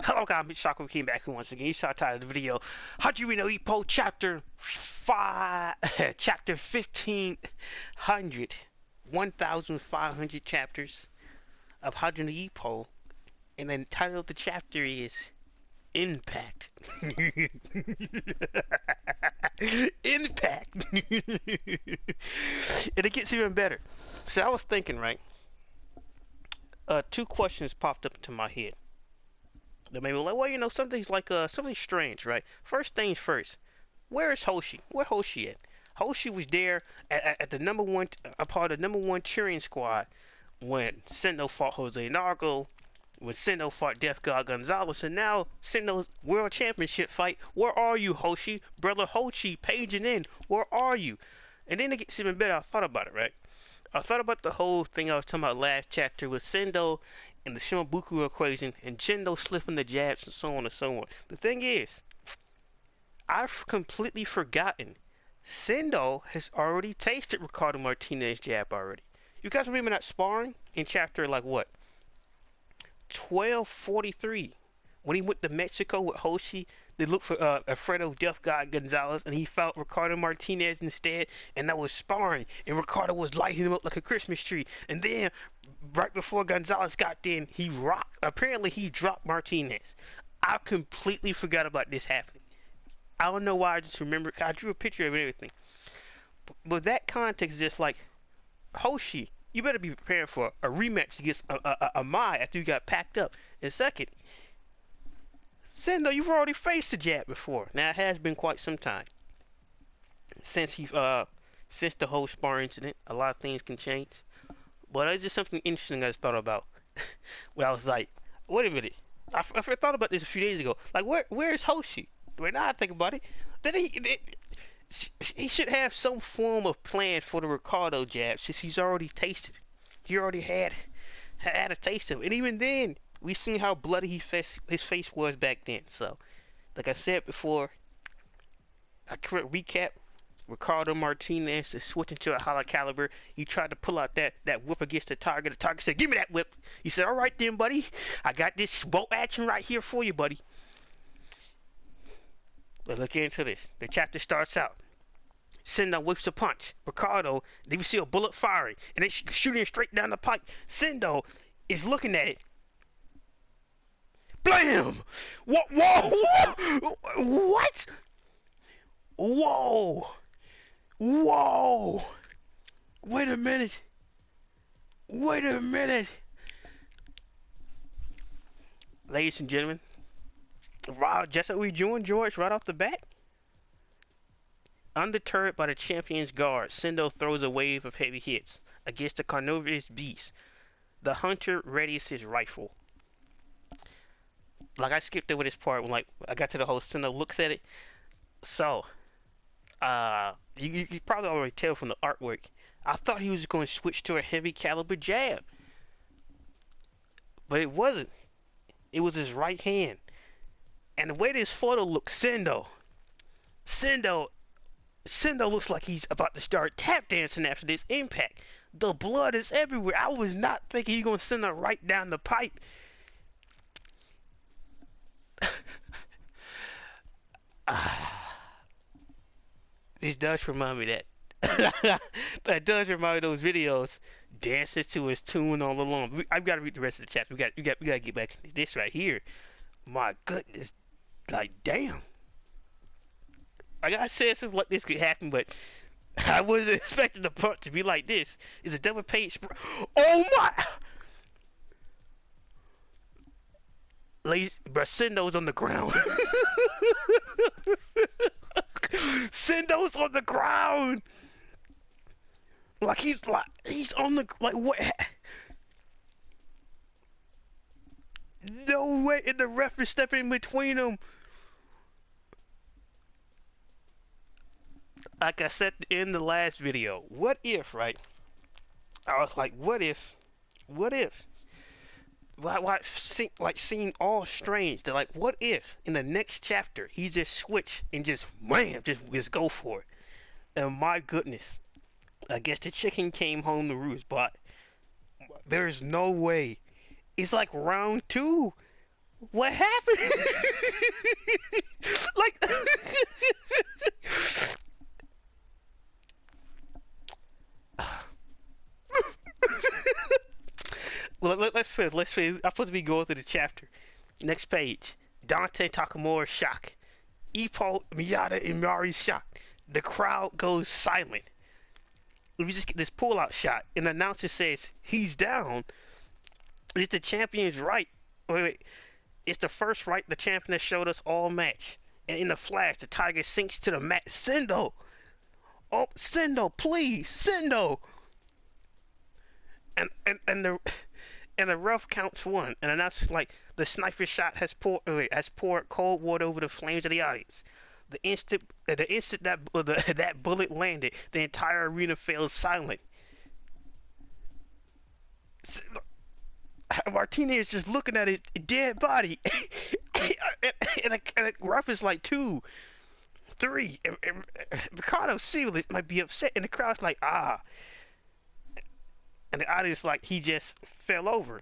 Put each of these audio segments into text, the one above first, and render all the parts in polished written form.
Hello guys, Mr. Shockwave came back once again. You saw the title of the video. Hajime no Ippo chapter 5 chapter 1500 1500 chapters of Hajime no Ippo, and the title of the chapter is Impact. Impact. And it gets even better. So I was thinking, right? Two questions popped up into my head. They made me like, well, something's like something strange, right? First things first. Where is Hoshi? Where Hoshi at? Hoshi was there at the number one, a part of the number one cheering squad when Sendo fought Jose Nargo, when Sendo fought Death God Gonzalez, and now Sendo's World Championship fight. Where are you, Hoshi? Brother Hoshi paging in. Where are you? And then it gets even better. I thought about it, right? I thought about the whole thing I was talking about last chapter with Sendo and the Shimobuku equation and Jendo slipping the jabs and so on and so on. The thing is, I've completely forgotten. Sendo has already tasted Ricardo Martinez's jab already. You guys remember that sparring in chapter like what? 1243 when he went to Mexico with Hoshi. They looked for Alfredo Death God Gonzalez, and he fought Ricardo Martinez instead, and that was sparring, and Ricardo was lighting him up like a Christmas tree. And then, right before Gonzalez got in, he rocked. Apparently, he dropped Martinez. I completely forgot about this happening. I don't know why. I just remember. I drew a picture of it and everything. But that context is just like, Hoshi, you better be prepared for a rematch against a Mai after you got packed up. And second, Sendo, you've already faced the jab before. Now, it has been quite some time since since the whole spar incident. A lot of things can change, but it's just something interesting I just thought about. Where I was like, wait a minute, I thought about this a few days ago. Like, where is Hoshi? Right now I think about it, then he should have some form of plan for the Ricardo jab, since he's already tasted it. He already had a taste of it, and even then, we seen how bloody his face was back then. So, like I said before, I correct recap. Ricardo Martinez is switching to a higher caliber. He tried to pull out that whip against the Tiger. The Tiger said, "Give me that whip." He said, "All right then, buddy. I got this bolt action right here for you, buddy." Let's look into this. The chapter starts out. Sendo whips a punch. Ricardo, then we see a bullet firing, and it's shooting straight down the pipe. Sendo is looking at it. Blam! What? Whoa! What? Whoa! Whoa! Wait a minute! Wait a minute! Ladies and gentlemen, wow, just like we joined George right off the bat. Undeterred by the champion's guard, Sendo throws a wave of heavy hits against the carnivorous beast. The hunter readies his rifle. Like, I skipped over this part when, like, I got to the whole Sendo looks at it. So, you probably already tell from the artwork. I thought he was going to switch to a heavy caliber jab, but it wasn't. It was his right hand. And the way this photo looks, Sendo looks like he's about to start tap dancing after this impact. The blood is everywhere. I was not thinking he's going to send her right down the pipe. This does remind me that. That does remind me of those videos. Dances to his tune all along. I've got to read the rest of the chapter. We got to get back to this right here. My goodness. Like, damn. Like I said, something like this could happen, but I wasn't expecting the punch to be like this. It's a double page. Oh my! Ladies, Sendo's on the ground. Sendo's on the ground. Like he's on the, like, what? No way! And the ref is stepping in between them. Like I said in the last video, what if, right? I was like, what if? Why seem all strange? They're like, what if in the next chapter he just switch and just wham, just go for it? And my goodness, I guess the chicken came home to roost, but there's no way. It's like round two. What happened? Like, well, let's finish. Let's finish. I'm supposed to be going through the chapter. Next page. Dante Takamura's shock. Ippo, Miyata, and Mari's shocked. The crowd goes silent. We just get this pull-out shot, and the announcer says he's down. It's the champion's right. Wait. It's the first right the champion has showed us all match. And in the flash, the tiger sinks to the mat. Sendo! Oh, Sendo, please, Sendo! And the ref counts one, and announces like the sniper shot has poured cold water over the flames of the audience. The instant that bullet landed, the entire arena fell silent. Martinez is just looking at his dead body, and the ref is like 2, 3. And Ricardo Silva might be upset, and the crowd's like, ah. And the audience like he just fell over.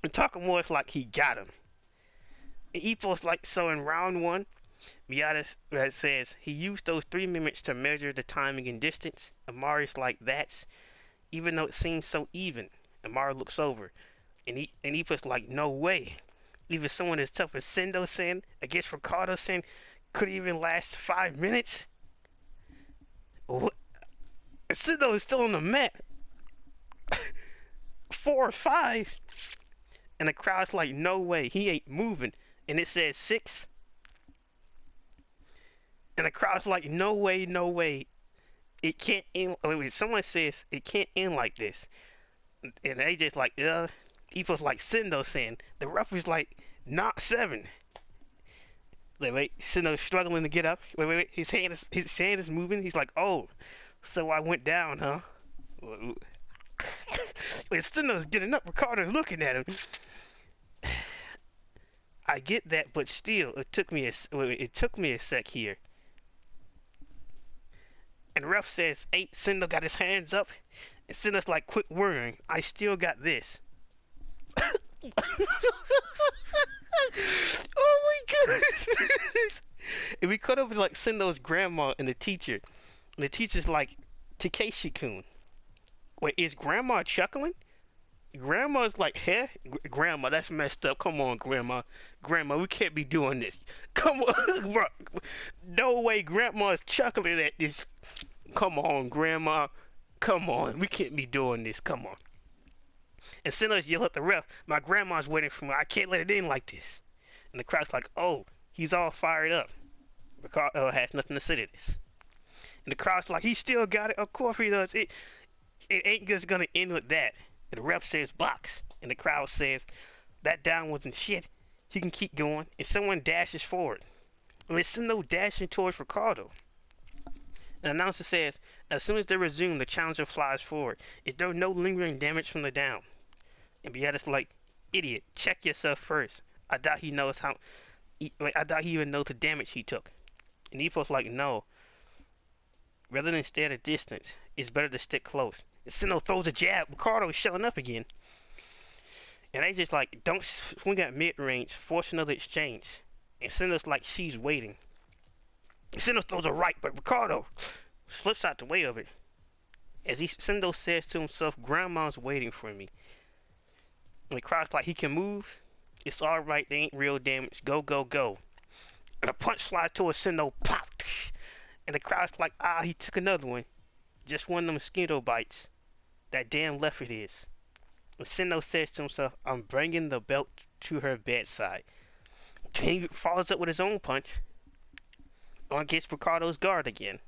And Takamura's like he got him. And Ippo's like, so in round one, Miyata says he used those 3 minutes to measure the timing and distance. Amari's like, that's even though it seems so even. Amari looks over, and Ippo's like, no way. Even someone as tough as Sendo-san against Ricardo-san could even last 5 minutes. What? Sendo is still on the mat. 4 or 5, and the crowd's like, no way, he ain't moving. And it says 6, and the crowd's like, no way, no way, it can't end. Wait, someone says it can't end like this, and they just like, Ippo's like, Sendo-san. The referee's like, not 7. Wait, Sendo's struggling to get up. Wait, his hand is moving. He's like, oh, so I went down, huh? When Sendo's getting up, Ricardo's looking at him. I get that, but still, it took me a sec here. And the ref says 8. Sendo got his hands up, and Sendo's like, quit worrying. I still got this. Oh my goodness! And we cut over like Sendo's grandma and the teacher. And the teacher's like, Takeshi-kun. Wait, is grandma chuckling? Grandma's like, huh? Grandma, that's messed up. Come on, grandma. Grandma, we can't be doing this. Come on, bro. No way, grandma's chuckling at this. Come on, grandma. Come on, we can't be doing this. Come on. And Sendo's yell at the ref, my grandma's waiting for me. I can't let it in like this. And the crowd's like, oh, he's all fired up. Ricardo has nothing to say to this. And the crowd's like, he still got it. Of course he does. It ain't just gonna end with that. And the ref says box. And the crowd says that down wasn't shit. He can keep going. And someone dashes forward. And it's Sendo dashing towards Ricardo. The announcer says, as soon as they resume, the challenger flies forward. Is there no lingering damage from the down? And Beatta's like, idiot, check yourself first. I doubt he knows how. I doubt he even knows the damage he took. And Ippo's like, no. Rather than stay at a distance, it's better to stick close. And Sendo throws a jab. Ricardo is showing up again. And they just like, don't swing at mid-range. Force another exchange. And Sendo's like, she's waiting. And Sendo throws a right, but Ricardo slips out the way of it. As Sendo says to himself, grandma's waiting for me. And the crowd's like, he can move. It's alright, they ain't real damage. Go, go, go. And a punch flies towards Sendo. Pop! And the crowd's like, ah, he took another one. Just one of the mosquito bites. That damn left it is. And Sendo says to himself, I'm bringing the belt to her bedside. He follows up with his own punch. Against Ricardo's guard again.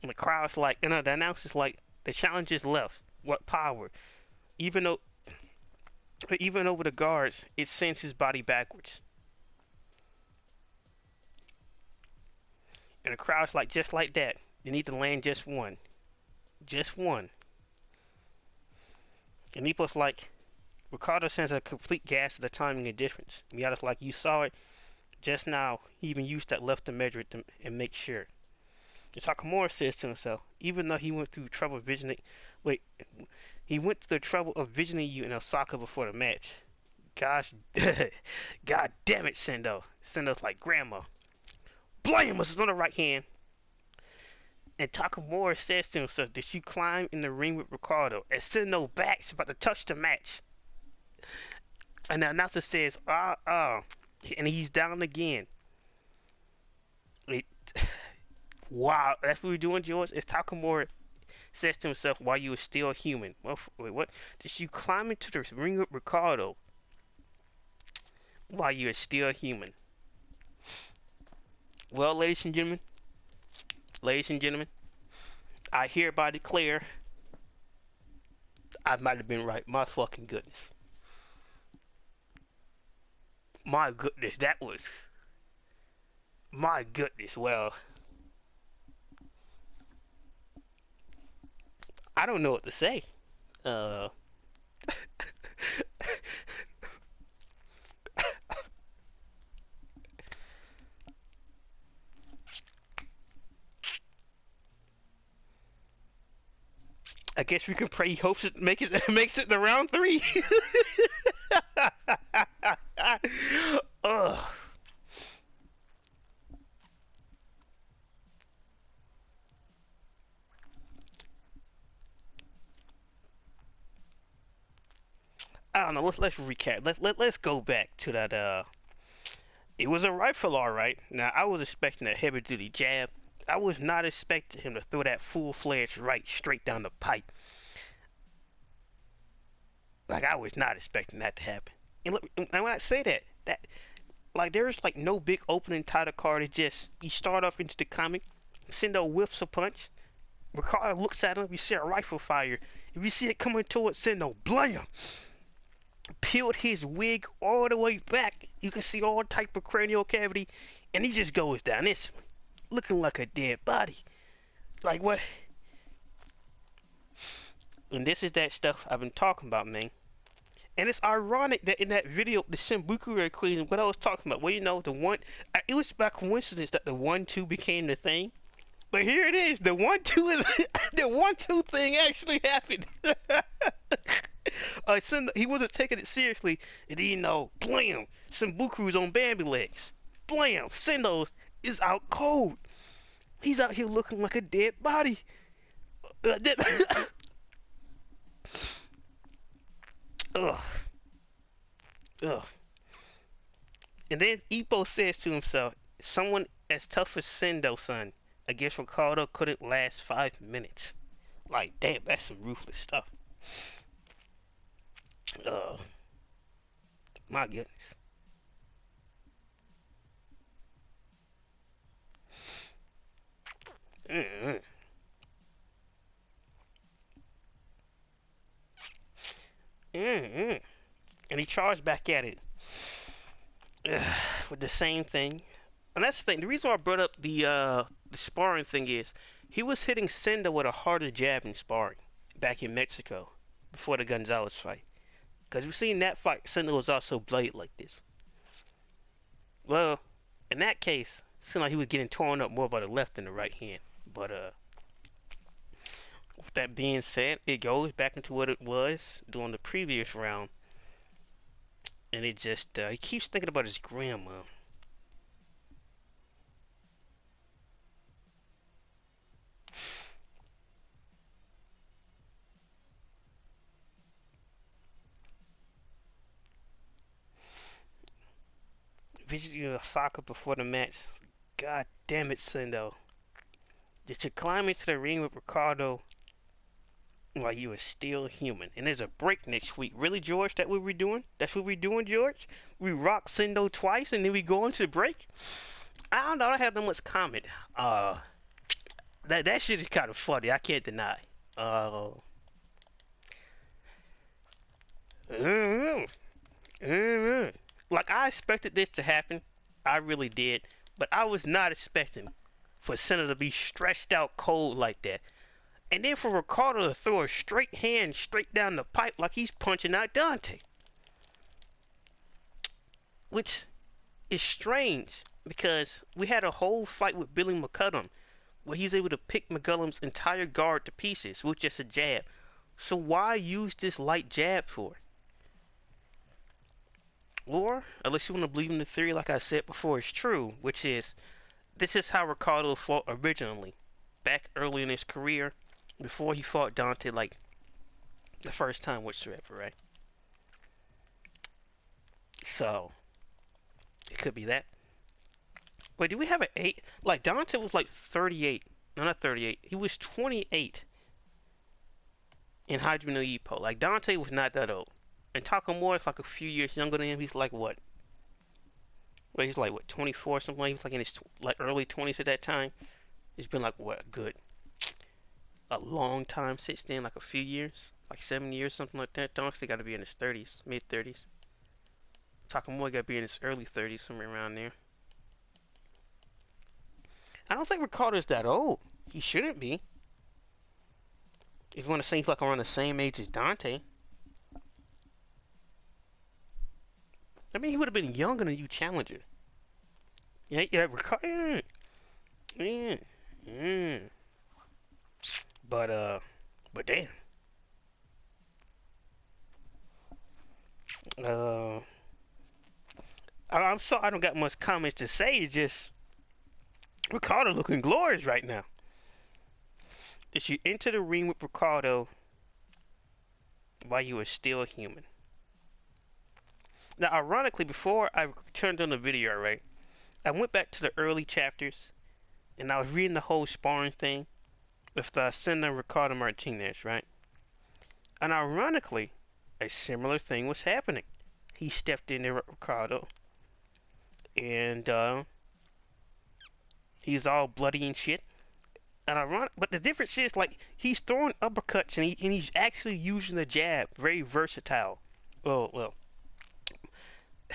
And the crowd's like, the announcer's like, the challenger's left. What power? Even over the guards, it sends his body backwards. And the crowd's like, just like that. You need to land just one. Just one. And Ippo's like, Ricardo sends a complete gas of the timing and difference. Miyata's like, you saw it just now. He even used that left to measure it and make sure. And Takamura says to himself, even though he went through trouble visioning, he went through the trouble of visioning you in Osaka before the match. Gosh, God damn it, Sendo. Sendo's like grandma. Blame us on the right hand. And Takamura says to himself, did you climb in the ring with Ricardo? And Sendo backs about to touch the match. And the announcer says, and he's down again. It, wow, that's what we're doing, George. It's Takamura says to himself, while you are still human. Well, wait, what? Did you climb into the ring with Ricardo while you are still human? Well, ladies and gentlemen, I hereby declare I might have been right. My fucking goodness. My goodness, that was. My goodness, well. I don't know what to say. Uh. I guess we can pray he hopes it makes it to round 3. Ugh. I don't know. Let's recap. Let's go back to that. It was a rifle, all right. Now I was expecting a heavy duty jab. I was not expecting him to throw that full-fledged right straight down the pipe. Like I was not expecting that to happen. And look, and when I say that like there's like no big opening title card. It's just you start off into the comic, Sendo whiffs a punch. Ricardo looks at him. You see a rifle fire. If you see it coming towards Sendo, blam! Peeled his wig all the way back. You can see all type of cranial cavity, and he just goes down instantly, looking like a dead body. Like what? And this is that stuff I've been talking about, man. And it's ironic that in that video, the Shimbukuro equation, what I was talking about, well, you know, the one, it was by coincidence that the 1-2 became the thing. But here it is, the 1-2 is, the 1-2 thing actually happened. He wasn't taking it seriously, and then, you know, blam, Simbukuru's on Bambi legs. Blam, Sendo's is out cold. He's out here looking like a dead body. Ugh. Ugh. And then Ippo says to himself, someone as tough as Sendo, son, against Ricardo couldn't last 5 minutes. Like, damn, that's some ruthless stuff. My goodness. Mm-hmm. Mm-hmm. And he charged back at it with the same thing. And that's the thing. The reason why I brought up the sparring thing is he was hitting Sendo with a harder jab in sparring back in Mexico before the Gonzalez fight. Because we've seen that fight, Sendo was also bladed like this. Well, in that case, it seemed like he was getting torn up more by the left than the right hand. But with that being said, it goes back into what it was during the previous round. And it just, he keeps thinking about his grandma. Visiting Osaka before the match. God damn it, Sendo. Did you climb into the ring with Ricardo while you were still human? And there's a break next week. Really, George? That what we're doing? That's what we're doing, George? We rock Sendo twice and then we go into the break? I don't know. I don't have that much comment. That shit is kind of funny. I can't deny. Like, I expected this to happen. I really did. But I was not expecting for Sendo to be stretched out cold like that. And then for Ricardo to throw a straight hand straight down the pipe like he's punching out Dante. Which is strange because we had a whole fight with Billy McCullum where he's able to pick McCullum's entire guard to pieces with just a jab. So why use this light jab for? Or, unless you want to believe in the theory, like I said before, is true, which is this is how Ricardo fought originally, back early in his career, before he fought Dante, like the first time whatsoever, right? So it could be that. Wait, do we have an eight? Like Dante was like 38. No, not 38. He was 28 in Hajime no Ippo. Like Dante was not that old. And Takamura is like a few years younger than him. He's like what? Well, he's like what 24 or something. He was like in his like early 20s at that time. It's been like what good a long time since then, like a few years, like 7 years, something like that. Dante got to be in his 30s, mid 30s. Takamura got to be in his early 30s, somewhere around there. I don't think Ricardo's that old. He shouldn't be. If you want to say he's like around the same age as Dante. I mean, he would have been younger than you, Challenger. Yeah, Ricardo. Yeah. But damn. I'm sorry I don't got much comments to say. It's just Ricardo looking glorious right now. Did you enter the ring with Ricardo while you were still human? Now, ironically, before I turned on the video, right, I went back to the early chapters and I was reading the whole sparring thing with Senna Ricardo Martinez, right? And ironically, a similar thing was happening. He stepped in there with Ricardo, and he's all bloody and shit. And ironic, but the difference is like he's throwing uppercuts and he's actually using the jab, very versatile. Well,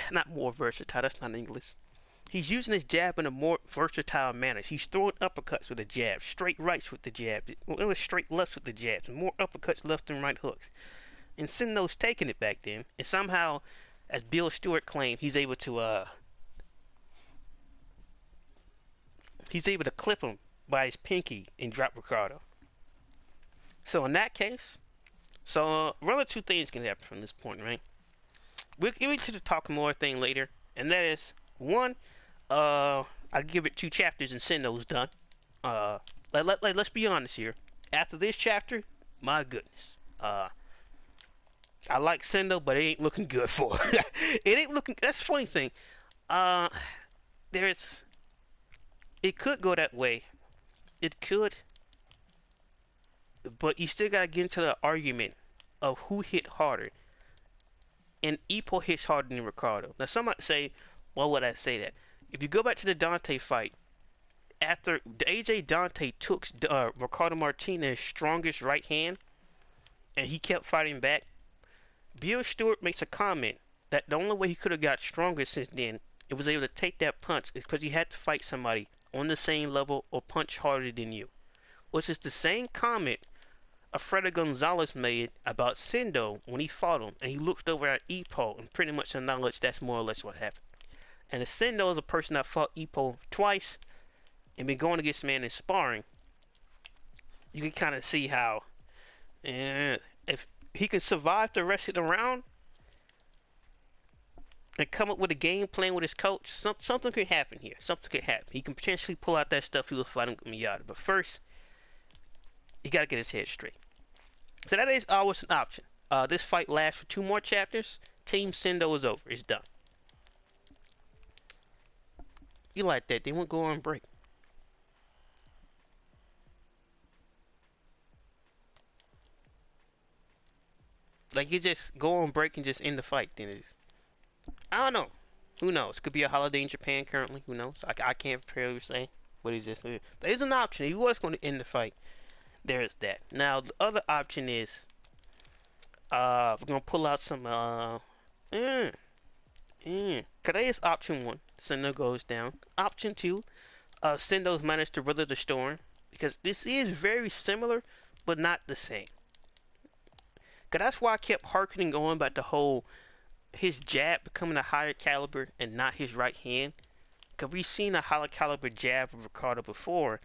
not more versatile. That's not English. He's using his jab in a more versatile manner. He's throwing uppercuts with the jab, straight rights with the jab, well, it was straight lefts with the jabs, and more uppercuts, left and right hooks. And Senno's taking it back then, and somehow, as Bill Stewart claimed, he's able to clip him by his pinky and drop Ricardo. So in that case, one of two things can happen from this point, right? We could talk more thing later, and that is one. I'll give it 2 chapters and Senno's done. Let's be honest here. After this chapter, my goodness. I like Senno, but it ain't looking good for her. It ain't looking. That's the funny thing. It could go that way. It could. But you still gotta get into the argument of who hit harder. And Ippo hits harder than Ricardo. Now, some might say, why would I say that? If you go back to the Dante fight, after AJ Dante took Ricardo Martinez's strongest right hand, and he kept fighting back, Bill Stewart makes a comment that the only way he could have got stronger since then, it was able to take that punch, is because he had to fight somebody on the same level or punch harder than you. Which is the same comment Alfredo Gonzalez made about Sendo when he fought him, and he looked over at Ippo and pretty much acknowledged that's more or less what happened. And Sendo is a person that fought Ippo twice and been going against man in sparring. You can kind of see how, if he can survive the rest of the round and come up with a game plan with his coach, something could happen here. Something could happen. He can potentially pull out that stuff he was fighting with Miyata. But first, he got to get his head straight. So that is always an option. This fight lasts for 2 more chapters. Team Sendo is over. It's done. You like that? They won't go on break. Like you just go on break and just end the fight. Then it's, I don't know. Who knows? Could be a holiday in Japan currently. Who knows? I can't clearly say. What is this? There is an option. He was going to end the fight. There is that. Now the other option is we're gonna pull out some Today is option 1. Sendo goes down. Option 2, Sendo's managed to weather the storm, because this is very similar, but not the same. Cause that's why I kept harkening on about the whole his jab becoming a higher caliber and not his right hand. Cause we've seen a higher caliber jab of Ricardo before,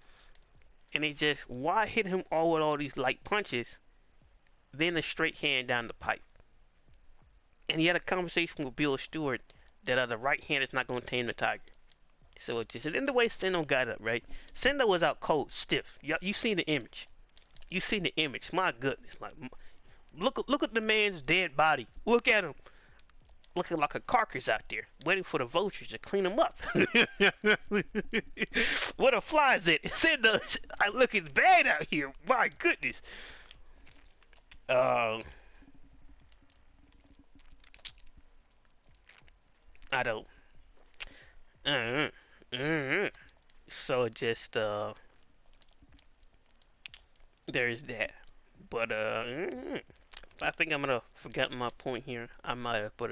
and it just why hit him all with all these light punches, then a straight hand down the pipe. And he had a conversation with Bill Stewart that the right hand is not gonna tame the tiger. So it just, and then the way Sendo got up, right? Sendo was out cold, stiff. You seen the image. You seen the image. My goodness, like look at the man's dead body. Look at him, looking like a carcass out there, waiting for the vultures to clean him up. Where the flies at? Sendo, I look, it's bad out here. My goodness. Um, I don't. Uh, so just there's that. But I think I'm gonna forget my point here. I might have, but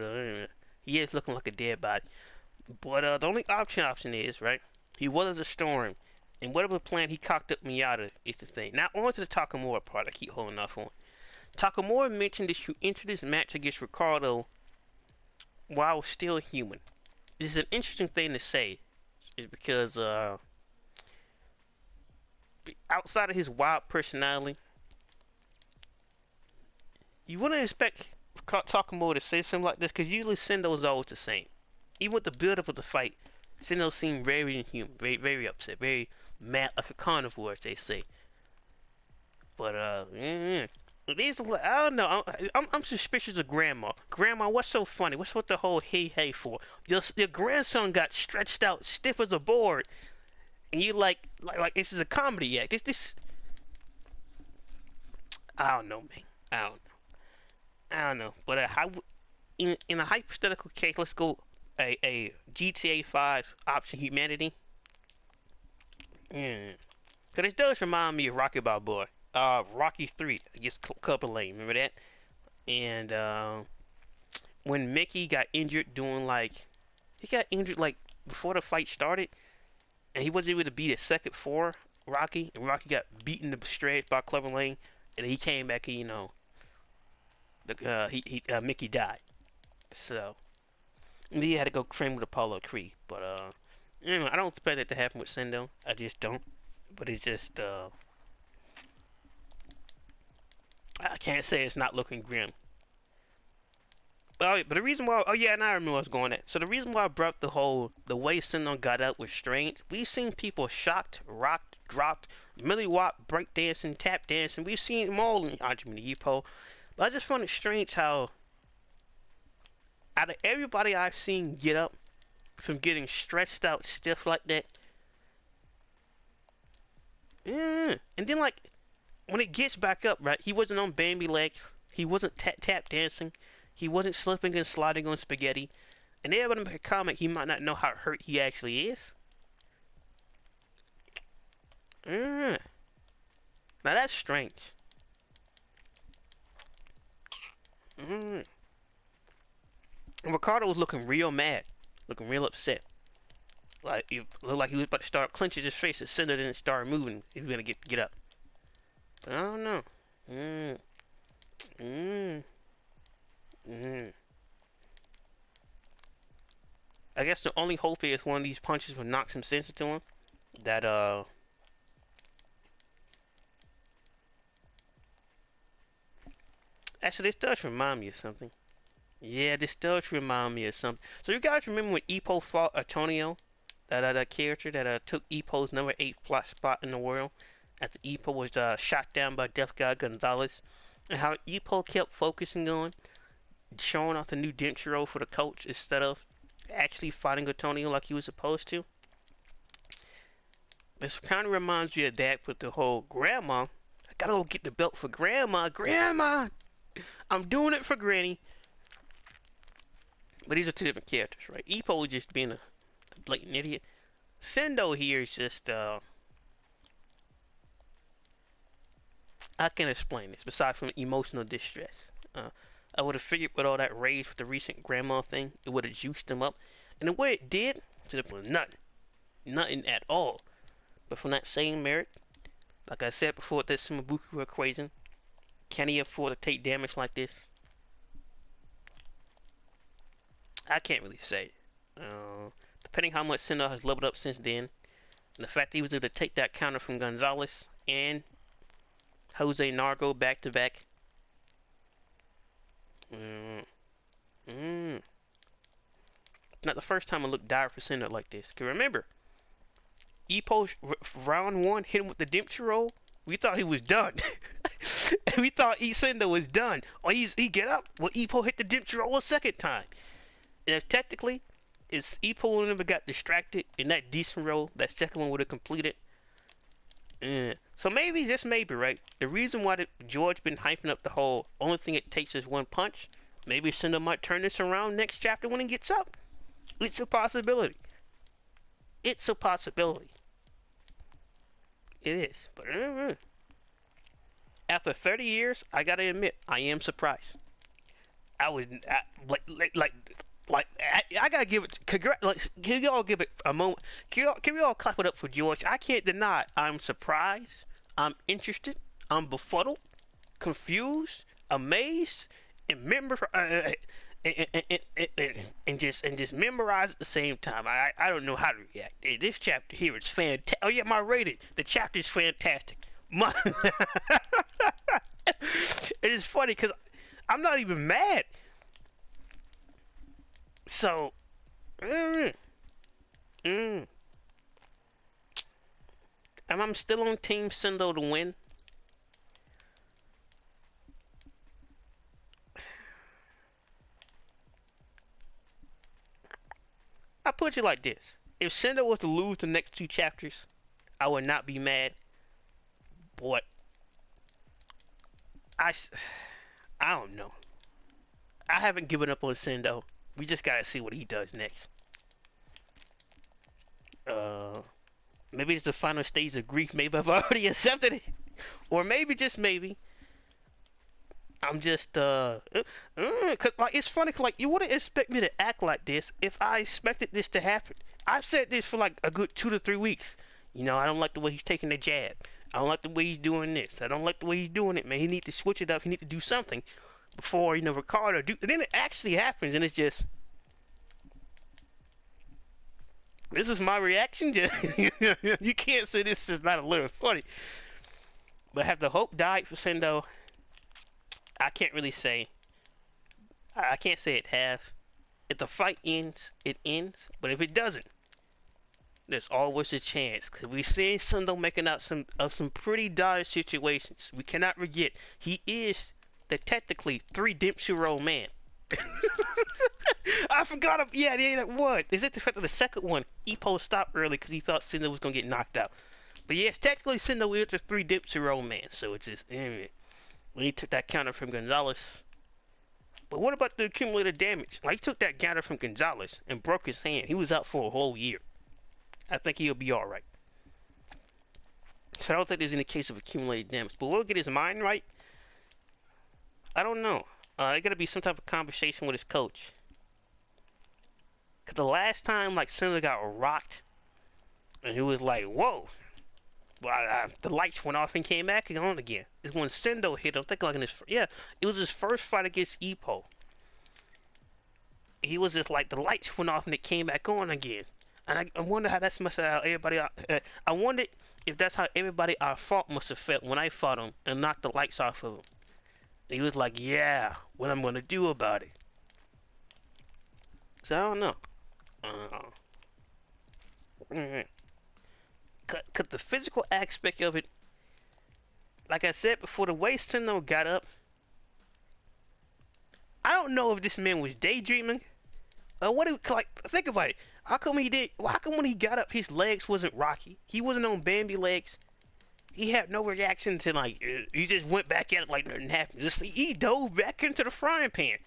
he is looking like a dead body. But the only option is right. He weathers the storm, and whatever plan he cocked up Miata is the thing. Now on to the Takamura part. I keep holding off on. Takamura mentioned that you enter this match against Ricardo while still human. This is an interesting thing to say, is because outside of his wild personality, you wouldn't expect Takamura to say something like this, because usually Sendo's always the same. Even with the build-up of the fight, Sendo seemed very inhuman, very upset, very mad, like a carnivore, as they say. But these, I don't know. I'm suspicious of Grandma. Grandma, what's so funny? What's with the whole hey for? Your grandson got stretched out, stiff as a board, and you like this is a comedy act. This. I don't know, man. I don't know. But how in a hypothetical case, let's go a GTA 5 option humanity. Cause it does remind me of Rocky Balboa. Rocky 3 against Clubber Lane. Remember that? And when Mickey got injured doing he got injured like before the fight started, and he wasn't able to beat a second for Rocky, and Rocky got beaten to shreds by Clubber Lane, and he came back and Mickey died. So and he had to go train with Apollo Creed. But I don't expect it to happen with Sendo. I just don't. But it's just I can't say it's not looking grim. But the reason why, oh yeah, and I remember what's going at. So the reason why I brought the way Sendo got up was strange. We've seen people shocked, rocked, dropped, Millie Watt, breakdancing, tap dancing. We've seen them all in Hajime Ippo. But I just found it strange how, out of everybody I've seen get up from getting stretched out stiff like that, and then when it gets back up, right, he wasn't on Bambi legs, he wasn't tap dancing, he wasn't slipping and sliding on spaghetti, and everybody make a comment he might not know how hurt he actually is. Now that's strange. And Ricardo was looking real mad, looking real upset. Like it looked like he was about to start clenching his face. The Sender didn't start moving. He was gonna get up. I don't know. I guess the only hope is one of these punches will knock some sense into him. That actually, this does remind me of something. Yeah, this does remind me of something. So you guys remember when Ippo fought Antonio? That character that took Ippo's number 8 spot in the world after Ippo was shot down by Death God Gonzalez, and how Ippo kept focusing on showing off the new Dentro for the coach instead of actually fighting Antonio like he was supposed to. This kind of reminds me of that with the whole Grandma. I gotta go get the belt for Grandma. Grandma! I'm doing it for Granny. But these are two different characters, right? Ippo was just being a blatant idiot. Sendo here is just, I can't explain this, besides from emotional distress. I would have figured with all that rage with the recent Grandma thing, it would have juiced him up. And the way it did, it was nothing. Nothing at all. But from that same merit, like I said before with this Sumabuku equation, can he afford to take damage like this? I can't really say. Depending how much Sendo has leveled up since then, and the fact that he was able to take that counter from Gonzalez and Jose Nargo back to back. not the first time I looked dire for Sendo like this. Cause remember, Ippo round one hit him with the Dempsey roll. We thought he was done. We thought Sendo was done. Or he get up. Well, Ippo hit the Dempsey roll a second time. And if technically, if Ippo never got distracted in that decent roll, that second one would have completed. So maybe, just maybe, right? The reason why George been hyping up the whole only thing it takes is one punch. Maybe Sendo might turn this around next chapter when he gets up. It's a possibility. It's a possibility. It is. But after 30 years, I gotta admit, I am surprised. I was I gotta give it. Can y'all give it a moment? Can we all clap it up for George? I can't deny I'm surprised. I'm interested. I'm befuddled, confused, amazed, and just memorize at the same time. I don't know how to react. This chapter here is fantastic. Oh yeah, my rating. The chapter is fantastic. It is funny because I'm not even mad. So, and I'm still on Team Sendo to win. I put it like this: if Sendo was to lose the next two chapters, I would not be mad. But I don't know. I haven't given up on Sendo. We just gotta see what he does next. Maybe it's the final stage of grief. Maybe I've already accepted it, or maybe just maybe I'm just cause like it's funny. Cause, like you wouldn't expect me to act like this if I expected this to happen. I've said this for like a good 2 to 3 weeks. You know, I don't like the way he's taking the jab. I don't like the way he's doing this. I don't like the way he's doing it, man. He need to switch it up. He need to do something before, you know, Ricardo do. And then it actually happens, and it's just, this is my reaction. Just you can't say this is not a little funny. But have the hope died for Sendo? I can't really say. I can't say it has. If the fight ends, it ends. But if it doesn't, there's always a chance. Cause we see Sendo making out some pretty dire situations. We cannot forget he is the technically 3 Dempsey roll man. I forgot him. Yeah, that one. Is it the fact that the second one Ippo stopped early because he thought Sendo was gonna get knocked out? But yes, technically Sendo is a 3 Dempsey roll man. So it's just when he took that counter from Gonzalez. But what about the accumulated damage? Like he took that counter from Gonzalez and broke his hand. He was out for a whole year. I think he'll be alright. So I don't think there's any case of accumulated damage. But we'll get his mind right. I don't know. There gotta be some type of conversation with his coach. Cause the last time like Sendo got rocked, and he was like, "Whoa!" Well, the lights went off and came back on again. It's when Sendo hit. I'm thinking like in his it was his first fight against Ippo. He was just like the lights went off and it came back on again. And I wonder how that's must have how everybody. I wonder if that's how everybody I fought must have felt when I fought him and knocked the lights off of him. And he was like, "Yeah, what I'm gonna do about it." So I don't know. Cause the physical aspect of it, like I said before, the way Sendo got up, I don't know if this man was daydreaming or what. Like, think about it. How come when he got up, his legs wasn't rocky? He wasn't on Bambi legs. He had no reaction to like. He just went back at it like nothing happened. He dove back into the frying pan.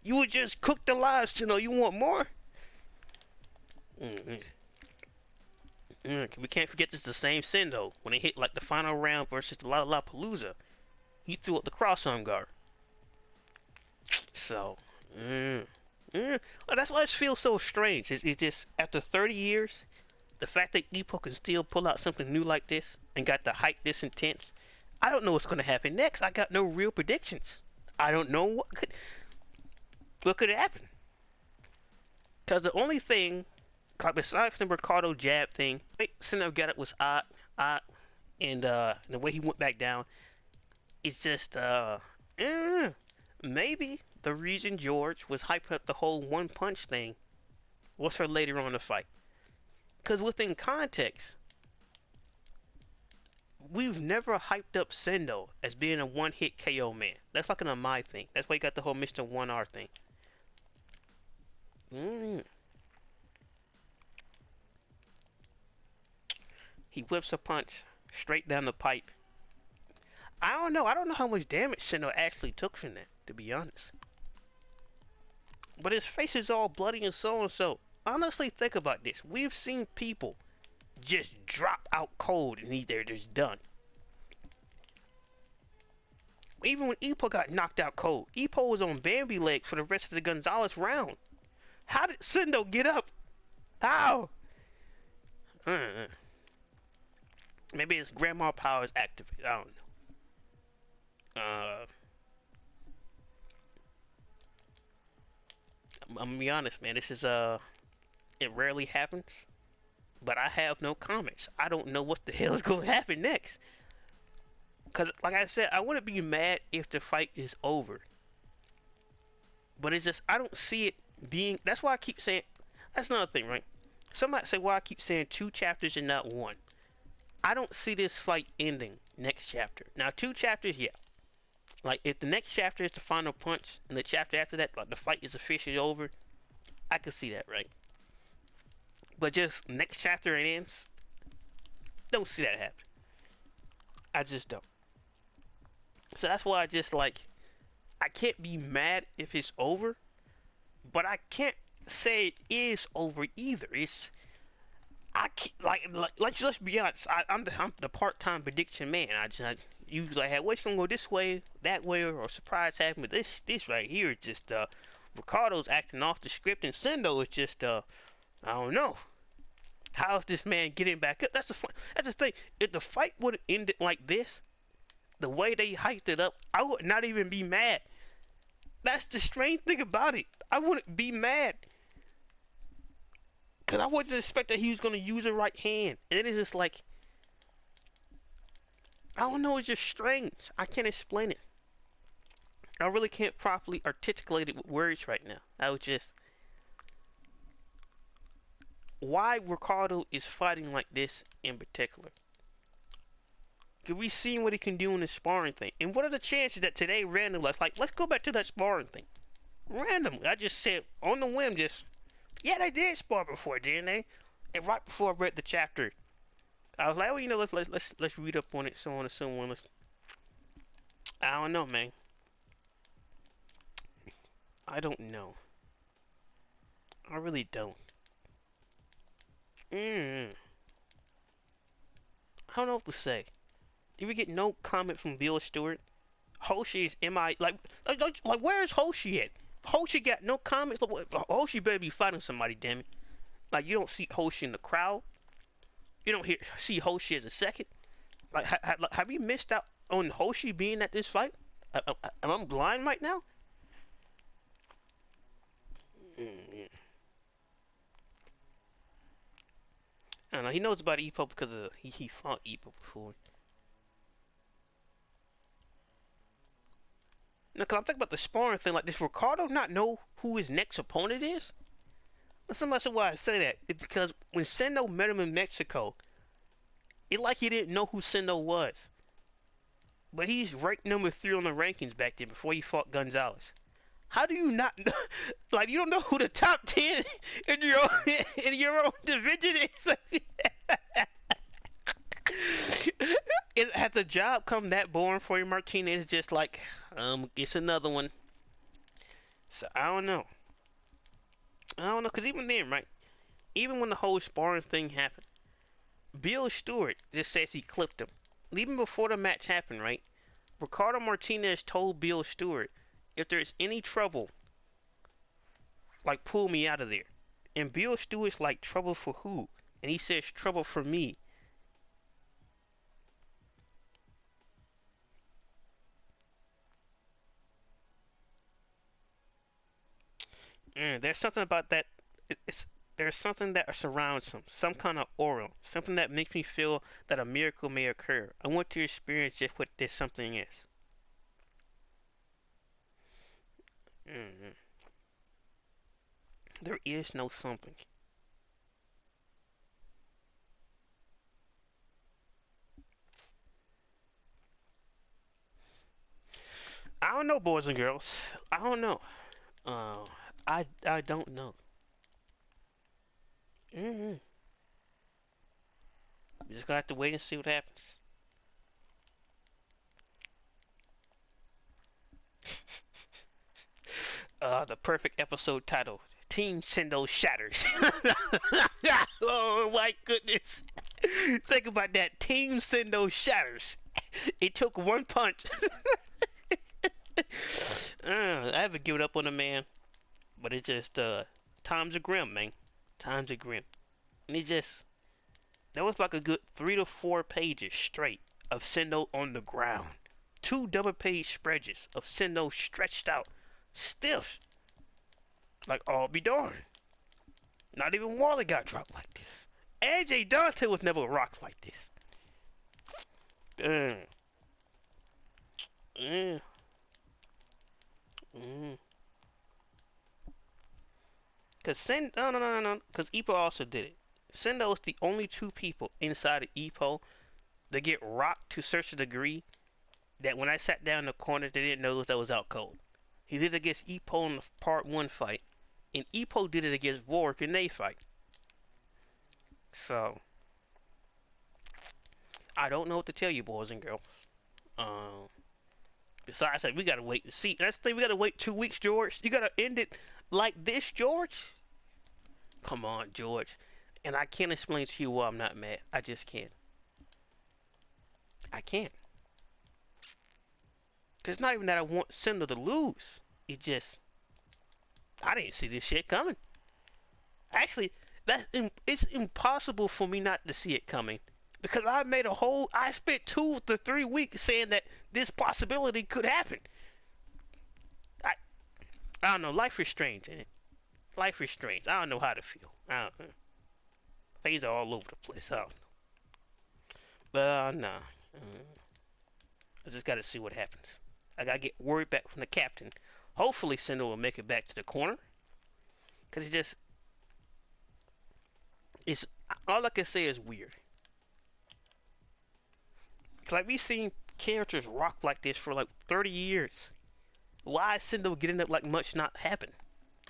You were just cooked alive, you know. You want more? We can't forget this is the same Sendo when they hit like the final round versus the Lollapalooza. He threw up the cross arm guard. So, well, that's why it feels so strange. It's just after 30 years, the fact that Ippo can still pull out something new like this and got the hype this intense. I don't know what's gonna happen next. I got no real predictions. I don't know what could happen. Cause the only thing, like besides the Ricardo jab thing, Sendo got it was odd, and the way he went back down, it's just maybe the reason George was hyping up the whole one punch thing What's for later on in the fight? Because within context, we've never hyped up Sendo as being a one-hit KO man. That's like an Amai thing. That's why you got the whole Mr. 1R thing. Mm. He whips a punch straight down the pipe. I don't know. I don't know how much damage Sendo actually took from that, to be honest. But his face is all bloody and so and so. Honestly, think about this. We've seen people just drop out cold and they're just done. Even when Ippo got knocked out cold, Ippo was on Bambi legs for the rest of the Gonzalez round. How did Sendo get up? How? Maybe his grandma powers activated. I don't know. I'm gonna be honest, man. This is it rarely happens, but I have no comments. I don't know what the hell is going to happen next. Cause, like I said, I wouldn't be mad if the fight is over. But it's just I don't see it being. That's why I keep saying. That's another thing, right? Somebody say why I keep saying 2 chapters and not 1. I don't see this fight ending next chapter. Now 2 chapters, yeah. Like if the next chapter is the final punch, and the chapter after that, like the fight is officially over, I could see that, right? But just next chapter it ends. Don't see that happen. I just don't. So that's why I just like. I can't be mad if it's over, but I can't say it is over either. It's I can't, let's be honest. I'm the part-time prediction man. I usually have what's gonna go this way, that way, or surprise happen. But this right here is just Ricardo's acting off the script, and Sendo is just I don't know. How's this man getting back up? That's the thing. If the fight would have ended like this, the way they hyped it up, I would not even be mad. That's the strange thing about it. I wouldn't be mad. Because I wouldn't expect that he was going to use a right hand. And it is just like, I don't know, it's just strange. I can't explain it. I really can't properly articulate it with words right now. I was just, why Ricardo is fighting like this in particular. Because we've seen what he can do in the sparring thing. And what are the chances that today randomly, like, let's go back to that sparring thing. Randomly, I just said, on the whim, just, yeah, they did spar before, didn't they? And right before I read the chapter, I was like, well, you know, let's read up on it, so on and so on. I don't know, man. I don't know. I really don't. I don't know what to say. Did we get no comment from Bill Stewart? Hoshi is like where's Hoshi at? Hoshi got no comments. Hoshi better be fighting somebody, damn it. Like you don't see Hoshi in the crowd. You don't see Hoshi as a second. Like have you missed out on Hoshi being at this fight? Am I blind right now? I don't know. He knows about Ippo because he fought Ippo before. Now, cause I'm thinking about the sparring thing. Like, does Ricardo not know who his next opponent is? Now, somebody said why I say that. It's because when Sendo met him in Mexico, it like he didn't know who Sendo was. But he's ranked number 3 on the rankings back then before he fought Gonzalez. How do you not know? Like, you don't know who the top 10 in your own division is? Has the job come that boring for you, Martinez? Just like, it's another one. So, I don't know. Because even then, right? Even when the whole sparring thing happened, Bill Stewart just says he clipped him. Even before the match happened, right? Ricardo Martinez told Bill Stewart, if there's any trouble, like, pull me out of there. And Bill Stewart's like, trouble for who? And he says, trouble for me. There's something about that. There's something that surrounds him. Some kind of aura. Something that makes me feel that a miracle may occur. I want to experience just what this something is. There is no something. I don't know, boys and girls. I don't know. Uh, I don't know. Mm-hmm. Just gonna have to wait and see what happens. The perfect episode title: Team Sendo Shatters. Oh my goodness! Think about that. Team Sendo Shatters. It took one punch. I haven't given up on the man, but it just times are grim, man. Times are grim, and it just that was like a good 3 to 4 pages straight of Sendo on the ground. 2 double-page spreads of Sendo stretched out, stiff, like all be darned. Not even Wally got dropped like this. AJ Dante was never rocked like this. Mm. Mm. Mm. Cause no. Cause Ippo also did it. Sendo is the only 2 people inside of Ippo that get rocked to such a degree that when I sat down in the corner, they didn't know that was out cold. He did it against Ippo in the part 1 fight, and Ippo did it against Warwick in they fight. So I don't know what to tell you, boys and girls. Um, Besides that, we gotta wait to see. That's the thing. We gotta wait 2 weeks, George. You gotta end it like this, George. Come on, George. And I can't explain to you why I'm not mad. I just can't. I can't. Cause it's not even that I want Sendo to lose. It just I didn't see this shit coming. Actually, it's impossible for me not to see it coming. Because I spent 2 to 3 weeks saying that this possibility could happen. I, I don't know. Life is strange, ain't it? Life is strange. I don't know how to feel. Things are all over the place. I don't know. But nah. I just gotta see what happens. I gotta get word back from the captain. Hopefully, Sendo will make it back to the corner. Cause it's all I can say is weird. Like we've seen characters rock like this for like 30 years. Why is Sendo getting up like much not happened?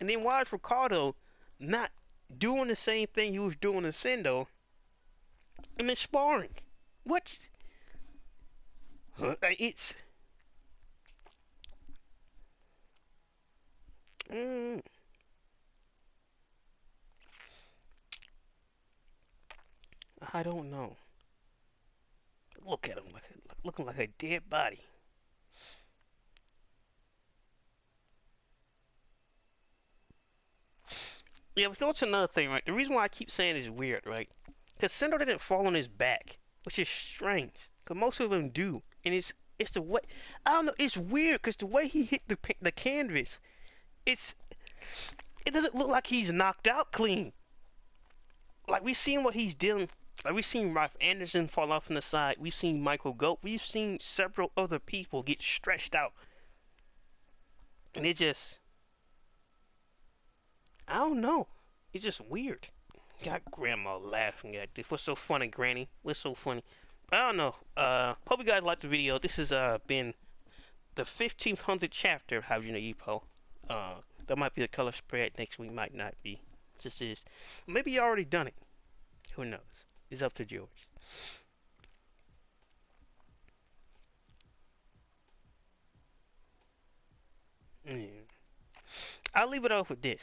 And then why is Ricardo not doing the same thing he was doing in Sendo and then sparring? What? It's mm, I don't know. Look at him, looking like a dead body. Yeah, but that's another thing, right? The reason why I keep saying it's weird, right? Because Sendo didn't fall on his back, which is strange. Because most of them do, and it's the way I don't know. It's weird because the way he hit the canvas, it doesn't look like he's knocked out clean. Like we seen what he's doing. Like we've seen Ralph Anderson fall off on the side. We've seen Michael go. We've seen several other people get stretched out, and it just I don't know. It's just weird. Got Grandma laughing at this. What's so funny, Granny? What's so funny? I don't know. Hope you guys liked the video. This has been the 1500th chapter of Hajime Ippo. That might be the color spread next week. Might not be. This is. Maybe you already done it. Who knows? It's up to George. Yeah. I'll leave it off with this.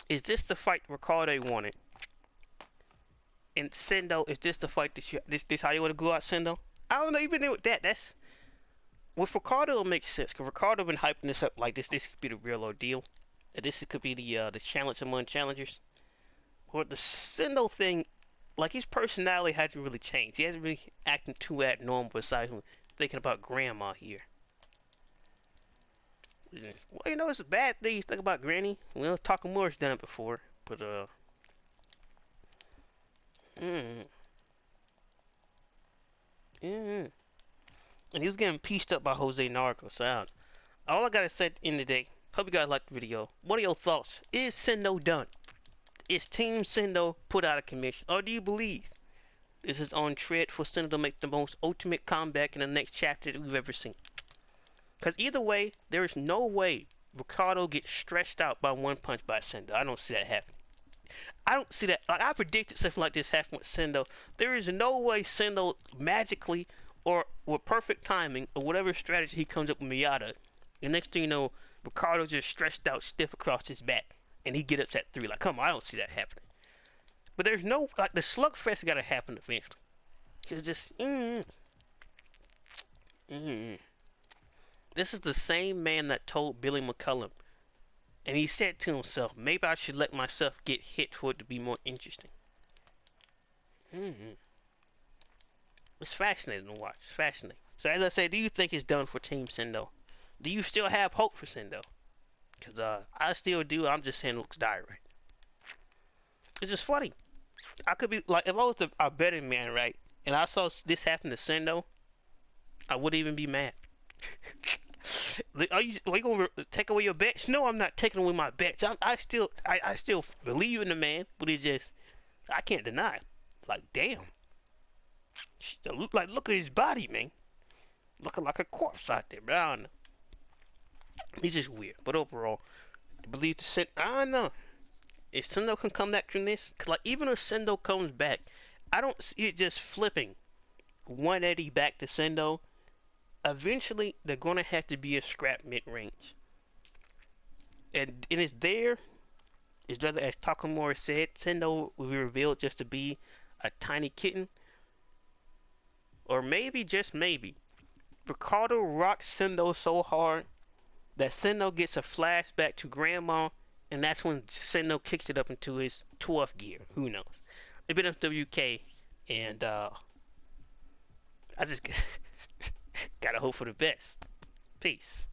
Is this the fight Ricardo wanted? And Sendo, is this the fight that this how you want to go out, Sendo? I don't know. Even with that, that's with Ricardo it makes sense. Cause Ricardo been hyping this up like this. This could be the real ordeal. This could be the challenge among challengers. Or the Sendo thing, like his personality hasn't really changed. He hasn't really acting too abnormal. Besides thinking about Grandma here. Well, you know, it's a bad thing to think about Granny. Well, Takamura's done it before, but mm, mm. And he was getting pieced up by Jose Narco. So all I gotta say at the end of the day, hope you guys liked the video. What are your thoughts? Is Sendo done? Is Team Sendo put out of commission? Or do you believe this is on tread for Sendo to make the most ultimate comeback in the next chapter that we've ever seen? Because either way, there is no way Ricardo gets stretched out by one punch by Sendo. I don't see that happening. I don't see that. Like, I predicted something like this happening with Sendo. There is no way Sendo magically or with perfect timing or whatever strategy he comes up with Miyata, the next thing you know, Ricardo just stretched out stiff across his back and he get upset 3. Like, come on, I don't see that happening. But there's no, like, the slugfest got to happen eventually. It's just, This is the same man that told Billy McCullum, and he said to himself, maybe I should let myself get hit for it to be more interesting. It's fascinating to watch. It's fascinating. So as I said, do you think it's done for Team Sendo? Do you still have hope for Sendo? Because I still do. I'm just saying it looks dire, right? It's just funny. I could be, like, if I was a betting man, right, and I saw this happen to Sendo, I wouldn't even be mad. Are you gonna take away your bets? No, I'm not taking away my bets. I still believe in the man, but it just, I can't deny it. Like, damn. Like, look at his body, man. Looking like a corpse out there, but I don't know. He's just weird. But overall, I believe the Sendo. I don't know. If Sendo can come back from this, cause, like, even if Sendo comes back, I don't see it just flipping 180 back to Sendo. Eventually, they're gonna have to be a scrap mid-range, and it's there. It's rather, as Takamura said, Sendo will be revealed just to be a tiny kitten, or maybe, just maybe, Ricardo rocks Sendo so hard that Sendo gets a flashback to Grandma, and that's when Sendo kicks it up into his 12th gear. Who knows? It's been FWK, and I just gotta hope for the best. Peace.